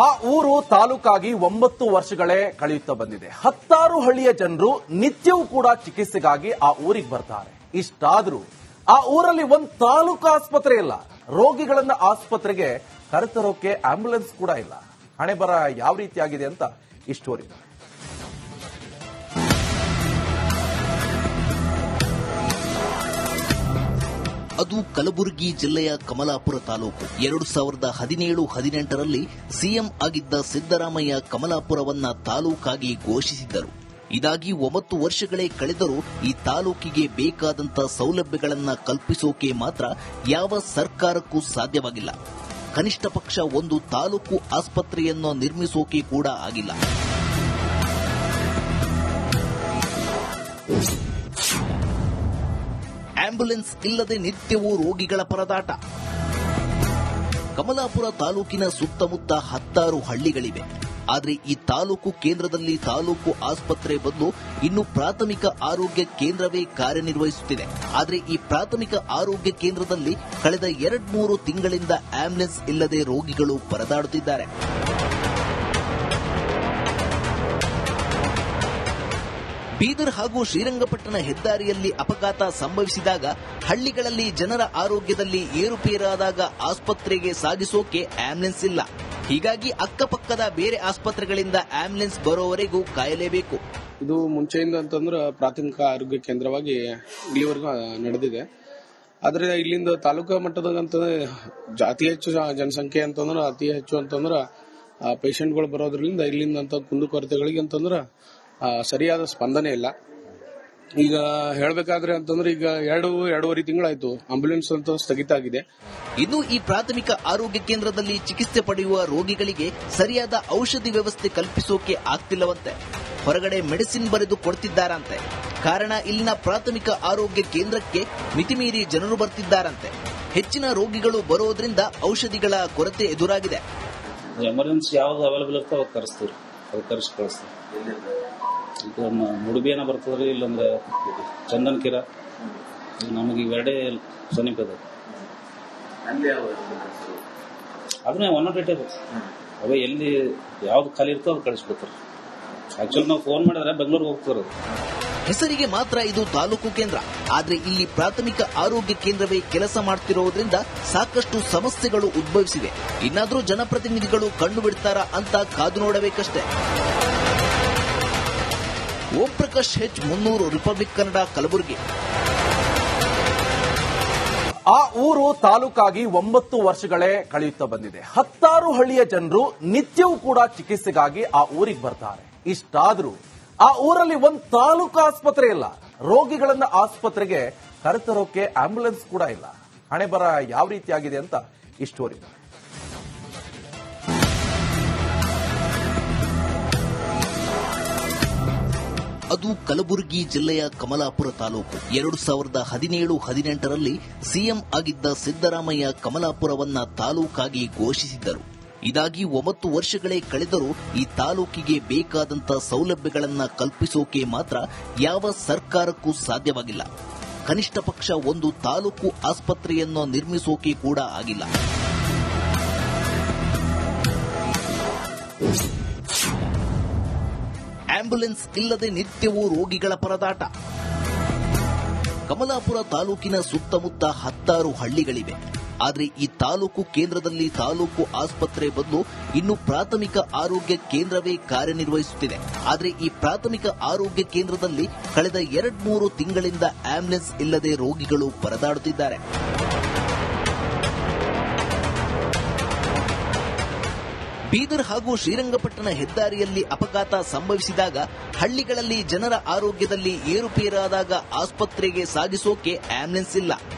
ಆ ಊರು ತಾಲೂಕಾಗಿ 9 ವರ್ಷಗಳೇ ಕಳೆಯುತ್ತಾ ಬಂದಿದೆ. 10 ಹಳ್ಳಿಯ ಜನರು ನಿತ್ಯವೂ ಕೂಡ ಚಿಕಿತ್ಸೆಗಾಗಿ ಆ ಊರಿಗೆ ಬರ್ತಾರೆ. ಇಷ್ಟಾದ್ರೂ ಆ ಊರಲ್ಲಿ ಒಂದು ತಾಲೂಕು ಆಸ್ಪತ್ರೆ ಇಲ್ಲ. ರೋಗಿಗಳನ್ನ ಆಸ್ಪತ್ರೆಗೆ ಕರೆತರೋಕೆ ಆಂಬ್ಯುಲೆನ್ಸ್ ಕೂಡ ಇಲ್ಲ. ಹಣೆಬರ ಯಾವ ರೀತಿಯಾಗಿದೆ ಅಂತ ಈ ಸ್ಟೋರಿ. ಅದು ಕಲಬುರಗಿ ಜಿಲ್ಲೆಯ ಕಮಲಾಪುರ ತಾಲೂಕು. 2017-18ರಲ್ಲಿ ಸಿಎಂ ಆಗಿದ್ದ ಸಿದ್ದರಾಮಯ್ಯ ಕಮಲಾಪುರವನ್ನ ತಾಲೂಕಾಗಿ ಘೋಷಿಸಿದ್ದರು. ಇದಾಗಿ 9 ವರ್ಷಗಳೇ ಕಳೆದರೂ ಈ ತಾಲೂಕಿಗೆ ಬೇಕಾದಂತ ಸೌಲಭ್ಯಗಳನ್ನ ಕಲ್ಪಿಸೋಕೆ ಮಾತ್ರ ಯಾವ ಸರ್ಕಾರಕ್ಕೂ ಸಾಧ್ಯವಾಗಿಲ್ಲ. ಕನಿಷ್ಠ ಪಕ್ಷ ಒಂದು ತಾಲೂಕು ಆಸ್ಪತ್ರೆಯನ್ನು ನಿರ್ಮಿಸೋಕೆ ಕೂಡ ಆಗಿಲ್ಲ. ಆಂಬ್ಯುಲೆನ್ಸ್ ಇಲ್ಲದೆ ನಿತ್ಯವೂ ರೋಗಿಗಳ ಪರದಾಟ. ಕಮಲಾಪುರ ತಾಲೂಕಿನ ಸುತ್ತಮುತ್ತ 10 ಹಳ್ಳಿಗಳಿವೆ. ಆದರೆ ಈ ತಾಲೂಕು ಕೇಂದ್ರದಲ್ಲಿ ತಾಲೂಕು ಆಸ್ಪತ್ರೆ ಬದಲು ಇನ್ನು ಪ್ರಾಥಮಿಕ ಆರೋಗ್ಯ ಕೇಂದ್ರವೇ ಕಾರ್ಯನಿರ್ವಹಿಸುತ್ತಿದೆ. ಆದರೆ ಈ ಪ್ರಾಥಮಿಕ ಆರೋಗ್ಯ ಕೇಂದ್ರದಲ್ಲಿ ಕಳೆದ 2-3 ತಿಂಗಳಿಂದ ಆಂಬ್ಯುಲೆನ್ಸ್ ಇಲ್ಲದೆ ರೋಗಿಗಳು ಪರದಾಡುತ್ತಿದ್ದಾರೆ. ಬೀದರ್ ಹಾಗೂ ಶ್ರೀರಂಗಪಟ್ಟಣ ಹೆದ್ದಾರಿಯಲ್ಲಿ ಅಪಘಾತ ಸಂಭವಿಸಿದಾಗ ಹಳ್ಳಿಗಳಲ್ಲಿ ಜನರ ಆರೋಗ್ಯದಲ್ಲಿ ಏರುಪೇರಾದಾಗ ಆಸ್ಪತ್ರೆಗೆ ಸಾಗಿಸೋಕೆ ಆಂಬ್ಯುಲೆನ್ಸ್ ಇಲ್ಲ. ಹೀಗಾಗಿ ಅಕ್ಕಪಕ್ಕದ ಬೇರೆ ಆಸ್ಪತ್ರೆಗಳಿಂದ ಆಂಬ್ಯುಲೆನ್ಸ್ ಬರೋವರೆಗೂ ಕಾಯಲೇಬೇಕು. ಇದು ಮುಂಚೆಯಿಂದ ಅಂತಂದ್ರೆ ಪ್ರಾಥಮಿಕ ಆರೋಗ್ಯ ಕೇಂದ್ರವಾಗಿ ಇಲ್ಲಿವರೆಗೂ ನಡೆದಿದೆ. ಆದ್ರೆ ಇಲ್ಲಿಂದ ತಾಲೂಕಾ ಮಟ್ಟದಾಗ ಅತಿ ಹೆಚ್ಚು ಜನಸಂಖ್ಯೆ ಅಂತಂದ್ರೆ ಅತಿ ಹೆಚ್ಚು ಅಂತಂದ್ರೆ ಪೇಷಂಟ್ಗಳು ಬರೋದ್ರಿಂದ ಇಲ್ಲಿಂದ ಕುಂದುಕೊರತೆಗಳಿಗೆ ಅಂತಂದ್ರೆ ಸರಿಯಾದ ಸ್ಪಂದನೆ ಇಲ್ಲ. ಈಗ ಹೇಳಬೇಕಾದ್ರೆ ಅಂತಂದ್ರೆ ಈಗ 2-2.5 ತಿಂಗಳಾಯ್ತು ಆಂಬ್ಯುಲೆನ್ಸ್ ಅಂತ ಸ್ಥಗಿತ ಆಗಿದೆ. ಇನ್ನು ಈ ಪ್ರಾಥಮಿಕ ಆರೋಗ್ಯ ಕೇಂದ್ರದಲ್ಲಿ ಚಿಕಿತ್ಸೆ ಪಡೆಯುವ ರೋಗಿಗಳಿಗೆ ಸರಿಯಾದ ಔಷಧಿ ವ್ಯವಸ್ಥೆ ಕಲ್ಪಿಸೋಕೆ ಆಗ್ತಿಲ್ಲವಂತೆ. ಹೊರಗಡೆ ಮೆಡಿಸಿನ್ ಬರೆದು ಕೊಡ್ತಿದ್ದಾರಂತೆ. ಕಾರಣ ಇಲ್ಲಿನ ಪ್ರಾಥಮಿಕ ಆರೋಗ್ಯ ಕೇಂದ್ರಕ್ಕೆ ಮಿತಿಮೀರಿ ಜನರು ಬರ್ತಿದ್ದಾರಂತೆ. ಹೆಚ್ಚಿನ ರೋಗಿಗಳು ಬರೋದ್ರಿಂದ ಔಷಧಿಗಳ ಕೊರತೆ ಎದುರಾಗಿದೆ. ಎಮರ್ಜೆನ್ಸಿ ಯಾವ್ದು ಅವೈಲೇಬಲ್ ಇರ್ತದೆ ಅವಾಗ ಕರೆಸ್ತೀವಿ, ಅದು ಕರೆಸಿ ಕಳಿಸ್ತೀವಿ. ಈಗ ಮುಡುಬಿಯನ ಬರ್ತದ್ರಿ, ಇಲ್ಲಂದ್ರೆ ಚಂದನ್ ಕಿರ, ನಮಗೆ ಇವೆರಡೇ ಸಮೀಪ ಇದೆ. ಅದನ್ನೇ 108 ಅವೇ ಎಲ್ಲಿ ಯಾವ್ದು ಖಾಲಿ ಇರ್ತೋ ಅದು ಕಳಿಸ್ಕೊಡ್ತಾರೆ. ಆಕ್ಚುಲಿ ನಾವು ಫೋನ್ ಮಾಡಿದ್ರೆ ಬೆಂಗಳೂರಿಗೆ ಹೋಗ್ತಾರೆ. ಹೆಸರಿಗೆ ಮಾತ್ರ ಇದು ತಾಲೂಕು ಕೇಂದ್ರ. ಆದ್ರೆ ಇಲ್ಲಿ ಪ್ರಾಥಮಿಕ ಆರೋಗ್ಯ ಕೇಂದ್ರವೇ ಕೆಲಸ ಮಾಡ್ತಿರೋದ್ರಿಂದ ಸಾಕಷ್ಟು ಸಮಸ್ಯೆಗಳು ಉದ್ಭವಿಸಿವೆ. ಇನ್ನಾದ್ರೂ ಜನಪ್ರತಿನಿಧಿಗಳು ಕಂಡು ಬಿಡ್ತಾರಾ ಅಂತ ಕಾದು ನೋಡಬೇಕಷ್ಟೇ. ಓಂ ಪ್ರಕಾಶ್ ಹೆಚ್, 300 ರಿಪಬ್ಲಿಕ್ ಕನ್ನಡ, ಕಲಬುರಗಿ. ಆ ಊರು ತಾಲೂಕಾಗಿ 9 ವರ್ಷಗಳೇ ಕಳೆಯುತ್ತಾ ಬಂದಿದೆ. 10 ಹಳ್ಳಿಯ ಜನರು ನಿತ್ಯವೂ ಕೂಡ ಚಿಕಿತ್ಸೆಗಾಗಿ ಆ ಊರಿಗೆ ಬರ್ತಾರೆ. ಇಷ್ಟಾದ್ರೂ ಆ ಊರಲ್ಲಿ ಒಂದು ತಾಲೂಕು ಆಸ್ಪತ್ರೆ ಇಲ್ಲ. ರೋಗಿಗಳನ್ನ ಆಸ್ಪತ್ರೆಗೆ ಕರೆತರೋಕೆ ಆಂಬ್ಯುಲೆನ್ಸ್ ಕೂಡ ಇಲ್ಲ. ಹಣೆಬರ ಯಾವ ರೀತಿಯಾಗಿದೆ ಅಂತ ಈ ಸ್ಟೋರಿ. ಅದು ಕಲಬುರಗಿ ಜಿಲ್ಲೆಯ ಕಮಲಾಪುರ ತಾಲೂಕು. 2017-18ರಲ್ಲಿ ಸಿಎಂ ಆಗಿದ್ದ ಸಿದ್ದರಾಮಯ್ಯ ಕಮಲಾಪುರವನ್ನ ತಾಲೂಕಾಗಿ ಘೋಷಿಸಿದ್ದರು. ಇದಾಗಿ 9 ವರ್ಷಗಳೇ ಕಳೆದರೂ ಈ ತಾಲೂಕಿಗೆ ಬೇಕಾದಂತ ಸೌಲಭ್ಯಗಳನ್ನ ಕಲ್ಪಿಸೋಕೆ ಮಾತ್ರ ಯಾವ ಸರ್ಕಾರಕ್ಕೂ ಸಾಧ್ಯವಾಗಿಲ್ಲ. ಕನಿಷ್ಠ ಪಕ್ಷ ಒಂದು ತಾಲೂಕು ಆಸ್ಪತ್ರೆಯನ್ನು ನಿರ್ಮಿಸೋಕೆ ಕೂಡ ಆಗಿಲ್ಲ. ಆಂಬ್ಯುಲೆನ್ಸ್ ಇಲ್ಲದೆ ನಿತ್ಯವೂ ರೋಗಿಗಳ ಪರದಾಟ. ಕಮಲಾಪುರ ತಾಲೂಕಿನ ಸುತ್ತಮುತ್ತ 10 ಹಳ್ಳಿಗಳಿವೆ. ಆದರೆ ಈ ತಾಲೂಕು ಕೇಂದ್ರದಲ್ಲಿ ತಾಲೂಕು ಆಸ್ಪತ್ರೆ ಬದಲು ಇನ್ನು ಪ್ರಾಥಮಿಕ ಆರೋಗ್ಯ ಕೇಂದ್ರವೇ ಕಾರ್ಯನಿರ್ವಹಿಸುತ್ತಿದೆ. ಆದರೆ ಈ ಪ್ರಾಥಮಿಕ ಆರೋಗ್ಯ ಕೇಂದ್ರದಲ್ಲಿ ಕಳೆದ 2-3 ತಿಂಗಳಿಂದ ಆಂಬ್ಯುಲೆನ್ಸ್ ಇಲ್ಲದೆ ರೋಗಿಗಳು ಪರದಾಡುತ್ತಿದ್ದಾರೆ. ಬೀದರ್ ಹಾಗೂ ಶ್ರೀರಂಗಪಟ್ಟಣ ಹೆದ್ದಾರಿಯಲ್ಲಿ ಅಪಘಾತ ಸಂಭವಿಸಿದಾಗ ಹಳ್ಳಿಗಳಲ್ಲಿ ಜನರ ಆರೋಗ್ಯದಲ್ಲಿ ಏರುಪೇರಾದಾಗ ಆಸ್ಪತ್ರೆಗೆ ಸಾಗಿಸೋಕೆ ಆಂಬ್ಯುಲೆನ್ಸ್ ಇಲ್ಲ.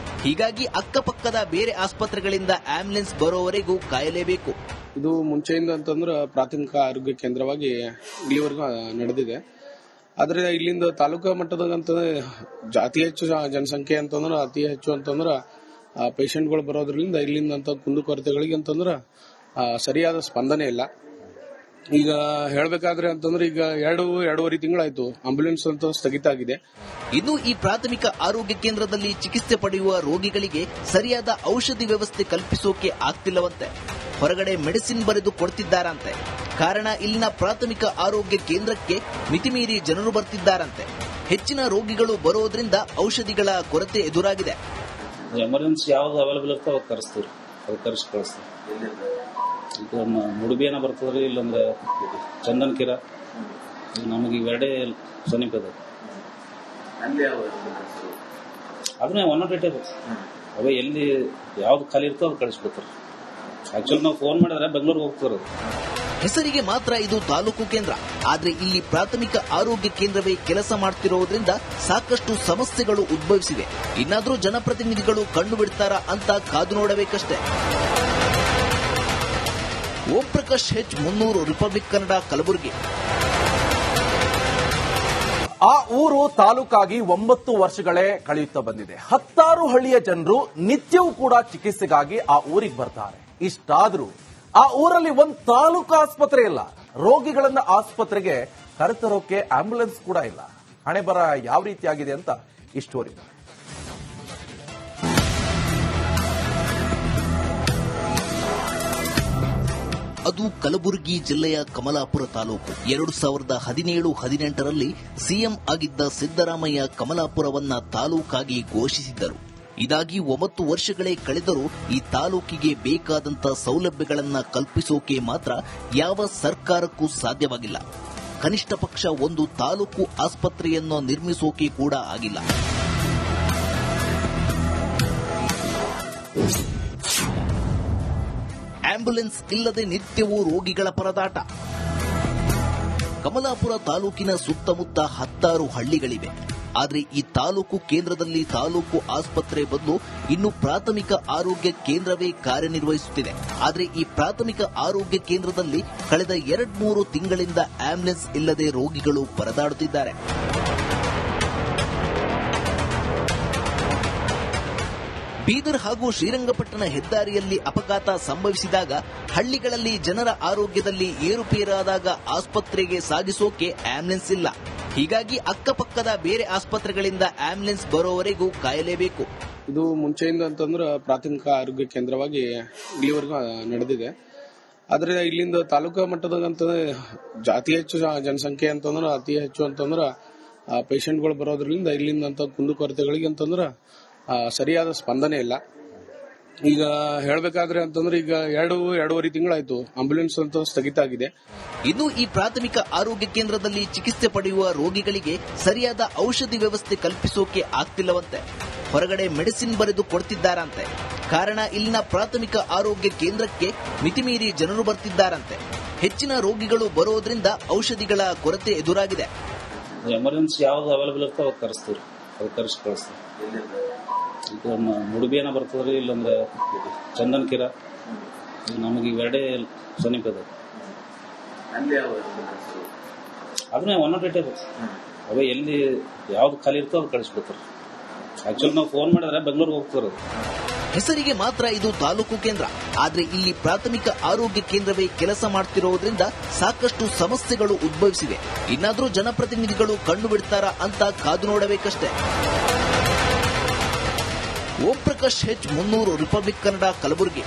ಹೀಗಾಗಿ ಅಕ್ಕಪಕ್ಕದ ಬೇರೆ ಆಸ್ಪತ್ರೆಗಳಿಂದ ಆಂಬ್ಯುಲೆನ್ಸ್ ಬರೋವರೆಗೂ ಕಾಯಲೇಬೇಕು. ಇದು ಮುಂಚೆಯಿಂದ ಅಂತಂದ್ರೆ ಪ್ರಾಥಮಿಕ ಆರೋಗ್ಯ ಕೇಂದ್ರವಾಗಿ ಇಲ್ಲಿವರೆಗೂ ನಡೆದಿದೆ. ಆದ್ರೆ ಇಲ್ಲಿಂದ ತಾಲೂಕಾ ಮಟ್ಟದಾಗ ಅತಿ ಹೆಚ್ಚು ಜನಸಂಖ್ಯೆ ಅಂತಂದ್ರೆ ಅತಿ ಹೆಚ್ಚು ಅಂತಂದ್ರೆ ಪೇಷಂಟ್ಗಳು ಬರೋದ್ರಿಂದ ಇಲ್ಲಿಂದ ಕುಂದುಕೊರತೆಗಳಿಗೆ ಅಂತಂದ್ರೆ ಸರಿಯಾದ ಸ್ಪಂದನೆ ಇಲ್ಲ. ಈಗ ಹೇಳಬೇಕಾದ್ರೆ ಅಂತಂದ್ರೆ ಈಗ 2-2.5 ತಿಂಗಳಾಯ್ತು ಆಂಬ್ಯುಲೆನ್ಸ್ ಅಂತ ಸ್ಥಗಿತ ಆಗಿದೆ. ಇನ್ನು ಈ ಪ್ರಾಥಮಿಕ ಆರೋಗ್ಯ ಕೇಂದ್ರದಲ್ಲಿ ಚಿಕಿತ್ಸೆ ಪಡೆಯುವ ರೋಗಿಗಳಿಗೆ ಸರಿಯಾದ ಔಷಧಿ ವ್ಯವಸ್ಥೆ ಕಲ್ಪಿಸೋಕೆ ಆಗ್ತಿಲ್ಲವಂತೆ. ಹೊರಗಡೆ ಮೆಡಿಸಿನ್ ಬರೆದು ಕೊಡ್ತಿದ್ದಾರಂತೆ. ಕಾರಣ ಇಲ್ಲಿನ ಪ್ರಾಥಮಿಕ ಆರೋಗ್ಯ ಕೇಂದ್ರಕ್ಕೆ ಮಿತಿಮೀರಿ ಜನರು ಬರ್ತಿದ್ದಾರಂತೆ. ಹೆಚ್ಚಿನ ರೋಗಿಗಳು ಬರೋದ್ರಿಂದ ಔಷಧಿಗಳ ಕೊರತೆ ಎದುರಾಗಿದೆ. ಎಮರ್ಜೆನ್ಸಿ ಯಾವ್ದು ಅವೈಲೇಬಲ್ ಇರ್ತೋ ಅವಾಗ ಕರೆಸ್ತೀವಿ, ಅದು ಕರೆಸಿ ಕಳಿಸ್ತೀವಿ. ಈಗ ಮುಡುಬಿಯನ ಬರ್ತದ್ರಿ, ಇಲ್ಲಂದ್ರೆ ಚಂದನ್ ಕಿರ, ನಮಗೆ ಇವೆರಡೇ ಸಮೀಪ ಇದೆ. ಅದನ್ನ 108 ಇರುತ್ತೆ. ಅವೇ ಎಲ್ಲಿ ಯಾವ್ದು ಖಾಲಿ ಇರ್ತೋ ಅದು ಕಳಿಸ್ಕೊಡ್ತಾರೆ. ಆಕ್ಚುಲಿ ನಾವು ಫೋನ್ ಮಾಡಿದ್ರೆ ಬೆಂಗಳೂರಿಗೆ ಹೋಗ್ತಾರೆ. ಹೆಸರಿಗೆ ಮಾತ್ರ ಇದು ತಾಲೂಕು ಕೇಂದ್ರ, ಆದ್ರೆ ಇಲ್ಲಿ ಪ್ರಾಥಮಿಕ ಆರೋಗ್ಯ ಕೇಂದ್ರವೇ ಕೆಲಸ ಮಾಡ್ತಿರೋದ್ರಿಂದ ಸಾಕಷ್ಟು ಸಮಸ್ಯೆಗಳು ಉದ್ಭವಿಸಿವೆ. ಇನ್ನಾದ್ರೂ ಜನಪ್ರತಿನಿಧಿಗಳು ಕಂಡು ಬಿಡ್ತಾರಾ ಅಂತ ಕಾದು ನೋಡಬೇಕಷ್ಟೇ. ಓಂ ಪ್ರಕಾಶ್ ಹೆಚ್, 300 ರಿಪಬ್ಲಿಕ್ ಕನ್ನಡ, ಕಲಬುರಗಿ. ಆ ಊರು ತಾಲೂಕಾಗಿ 9 ವರ್ಷಗಳೇ ಕಳೆಯುತ್ತಾ ಬಂದಿದೆ. 10 ಹಳ್ಳಿಯ ಜನರು ನಿತ್ಯವೂ ಕೂಡ ಚಿಕಿತ್ಸೆಗಾಗಿ ಆ ಊರಿಗೆ ಬರ್ತಾರೆ. ಇಷ್ಟಾದ್ರೂ ಆ ಊರಲ್ಲಿ ಒಂದು ತಾಲೂಕು ಆಸ್ಪತ್ರೆ ಇಲ್ಲ. ರೋಗಿಗಳನ್ನ ಆಸ್ಪತ್ರೆಗೆ ಕರೆತರೋಕೆ ಆಂಬ್ಯುಲೆನ್ಸ್ ಕೂಡ ಇಲ್ಲ. ಹಣೆ ಬರ ಯಾವ ರೀತಿಯಾಗಿದೆ ಅಂತ ಈ ಸ್ಟೋರಿ. ಅದು ಕಲಬುರಗಿ ಜಿಲ್ಲೆಯ ಕಮಲಾಪುರ ತಾಲೂಕು. 2017-18ರಲ್ಲಿ ಸಿಎಂ ಆಗಿದ್ದ ಸಿದ್ದರಾಮಯ್ಯ ಕಮಲಾಪುರವನ್ನ ತಾಲೂಕಾಗಿ ಘೋಷಿಸಿದ್ದರು. ಇದಾಗಿ 9 ವರ್ಷಗಳೇ ಕಳೆದರೂ ಈ ತಾಲೂಕಿಗೆ ಬೇಕಾದಂತ ಸೌಲಭ್ಯಗಳನ್ನ ಕಲ್ಪಿಸೋಕೆ ಮಾತ್ರ ಯಾವ ಸರ್ಕಾರಕ್ಕೂ ಸಾಧ್ಯವಾಗಿಲ್ಲ. ಕನಿಷ್ಠ ಪಕ್ಷ ಒಂದು ತಾಲೂಕು ಆಸ್ಪತ್ರೆಯನ್ನು ನಿರ್ಮಿಸೋಕೆ ಕೂಡ ಆಗಿಲ್ಲ. ಆಂಬ್ಯುಲೆನ್ಸ್ ಇಲ್ಲದೆ ನಿತ್ಯವೂ ರೋಗಿಗಳ ಪರದಾಟ. ಕಮಲಾಪುರ ತಾಲೂಕಿನ ಸುತ್ತಮುತ್ತ 10 ಹಳ್ಳಿಗಳಿವೆ. ಆದರೆ ಈ ತಾಲೂಕು ಕೇಂದ್ರದಲ್ಲಿ ತಾಲೂಕು ಆಸ್ಪತ್ರೆ ಬದಲು ಇನ್ನು ಪ್ರಾಥಮಿಕ ಆರೋಗ್ಯ ಕೇಂದ್ರವೇ ಕಾರ್ಯನಿರ್ವಹಿಸುತ್ತಿದೆ. ಆದರೆ ಈ ಪ್ರಾಥಮಿಕ ಆರೋಗ್ಯ ಕೇಂದ್ರದಲ್ಲಿ ಕಳೆದ 2-3 ತಿಂಗಳಿಂದ ಆಂಬ್ಯುಲೆನ್ಸ್ ಇಲ್ಲದೆ ರೋಗಿಗಳು ಪರದಾಡುತ್ತಿದ್ದಾರೆ. ಬೀದರ್ ಹಾಗೂ ಶ್ರೀರಂಗಪಟ್ಟಣ ಹೆದ್ದಾರಿಯಲ್ಲಿ ಅಪಘಾತ ಸಂಭವಿಸಿದಾಗ ಹಳ್ಳಿಗಳಲ್ಲಿ ಜನರ ಆರೋಗ್ಯದಲ್ಲಿ ಏರುಪೇರಾದಾಗ ಆಸ್ಪತ್ರೆಗೆ ಸಾಗಿಸೋಕೆ ಆಂಬ್ಯುಲೆನ್ಸ್ ಇಲ್ಲ. ಹೀಗಾಗಿ ಅಕ್ಕಪಕ್ಕದ ಬೇರೆ ಆಸ್ಪತ್ರೆಗಳಿಂದ ಆಂಬ್ಯುಲೆನ್ಸ್ ಬರೋವರೆಗೂ ಕಾಯಲೇಬೇಕು. ಇದು ಮುಂಚೆಯಿಂದ ಅಂತಂದ್ರೆ ಪ್ರಾಥಮಿಕ ಆರೋಗ್ಯ ಕೇಂದ್ರವಾಗಿ ಇಲ್ಲಿವರೆಗೂ ನಡೆದಿದೆ. ಆದ್ರೆ ಇಲ್ಲಿಂದ ತಾಲೂಕಾ ಮಟ್ಟದಾಗಂತ ಅತಿ ಹೆಚ್ಚು ಜನಸಂಖ್ಯೆ ಅಂತಂದ್ರೆ ಅತಿ ಹೆಚ್ಚು ಅಂತಂದ್ರೆ ಪೇಷಂಟ್ಗಳು ಬರೋದ್ರಿಂದ ಇಲ್ಲಿಂದ ಅಂತ ಕುಂದುಕೊರತೆಗಳಿಗೆ ಅಂತಂದ್ರೆ ಸರಿಯಾದ ಸ್ಪಂದನೆ ಇಲ್ಲ. ಈಗ ಹೇಳಬೇಕಾದ್ರೆ ಅಂತಂದ್ರೆ ಈಗ 2-2.5 ತಿಂಗಳಾಯ್ತು ಆಂಬ್ಯುಲೆನ್ಸ್ ಅಂತ ಸ್ಥಗಿತ ಆಗಿದೆ. ಇನ್ನು ಈ ಪ್ರಾಥಮಿಕ ಆರೋಗ್ಯ ಕೇಂದ್ರದಲ್ಲಿ ಚಿಕಿತ್ಸೆ ಪಡೆಯುವ ರೋಗಿಗಳಿಗೆ ಸರಿಯಾದ ಔಷಧಿ ವ್ಯವಸ್ಥೆ ಕಲ್ಪಿಸೋಕೆ ಆಗ್ತಿಲ್ಲವಂತೆ. ಹೊರಗಡೆ ಮೆಡಿಸಿನ್ ಬರೆದು ಕೊಡ್ತಿದ್ದಾರಂತೆ. ಕಾರಣ ಇಲ್ಲಿನ ಪ್ರಾಥಮಿಕ ಆರೋಗ್ಯ ಕೇಂದ್ರಕ್ಕೆ ಮಿತಿಮೀರಿ ಜನರು ಬರ್ತಿದ್ದಾರಂತೆ. ಹೆಚ್ಚಿನ ರೋಗಿಗಳು ಬರೋದ್ರಿಂದ ಔಷಧಿಗಳ ಕೊರತೆ ಎದುರಾಗಿದೆ. ಎಮರ್ಜೆನ್ಸಿ ಯಾವ್ದು ಅವೈಲೇಬಲ್ ಇರ್ತೋ ಅವಾಗ ಕರೆಸ್ತೀವಿ, ಅದು ಕರೆಸಿ ಕಳಿಸ್ತೀವಿ. ಈಗ ಮುಡುಬಿಯನ ಬರ್ತದ್ರಿ, ಇಲ್ಲಂದ್ರೆ ಚಂದನ್ ಕಿರ, ನಮಗೆ ಇವೆರಡೇ ಸಮೀಪ ಇದೆ. ಅದನ್ನ 108 ಇರುತ್ತೆ. ಅವೇ ಎಲ್ಲಿ ಯಾವ್ದು ಖಾಲಿ ಇರ್ತೋ ಅದು ಕಳಿಸ್ಕೊಡ್ತಾರೆ. ಆಕ್ಚುಲಿ ನಾವು ಫೋನ್ ಮಾಡಿದ್ರೆ ಬೆಂಗಳೂರಿಗೆ ಹೋಗ್ತಾರೆ. ಹೆಸರಿಗೆ ಮಾತ್ರ ಇದು ತಾಲೂಕು ಕೇಂದ್ರ, ಆದ್ರೆ ಇಲ್ಲಿ ಪ್ರಾಥಮಿಕ ಆರೋಗ್ಯ ಕೇಂದ್ರವೇ ಕೆಲಸ ಮಾಡ್ತಿರೋದ್ರಿಂದ ಸಾಕಷ್ಟು ಸಮಸ್ಯೆಗಳು ಉದ್ಭವಿಸಿವೆ. ಇನ್ನಾದ್ರೂ ಜನಪ್ರತಿನಿಧಿಗಳು ಕಂಡು ಬಿಡ್ತಾರಾ ಅಂತ ಕಾದು ನೋಡಬೇಕಷ್ಟೇ. ಓಂ ಪ್ರಕಾಶ್ ಹೆಚ್, 300 ರಿಪಬ್ಲಿಕ್ ಕನ್ನಡ, ಕಲಬುರಗಿ.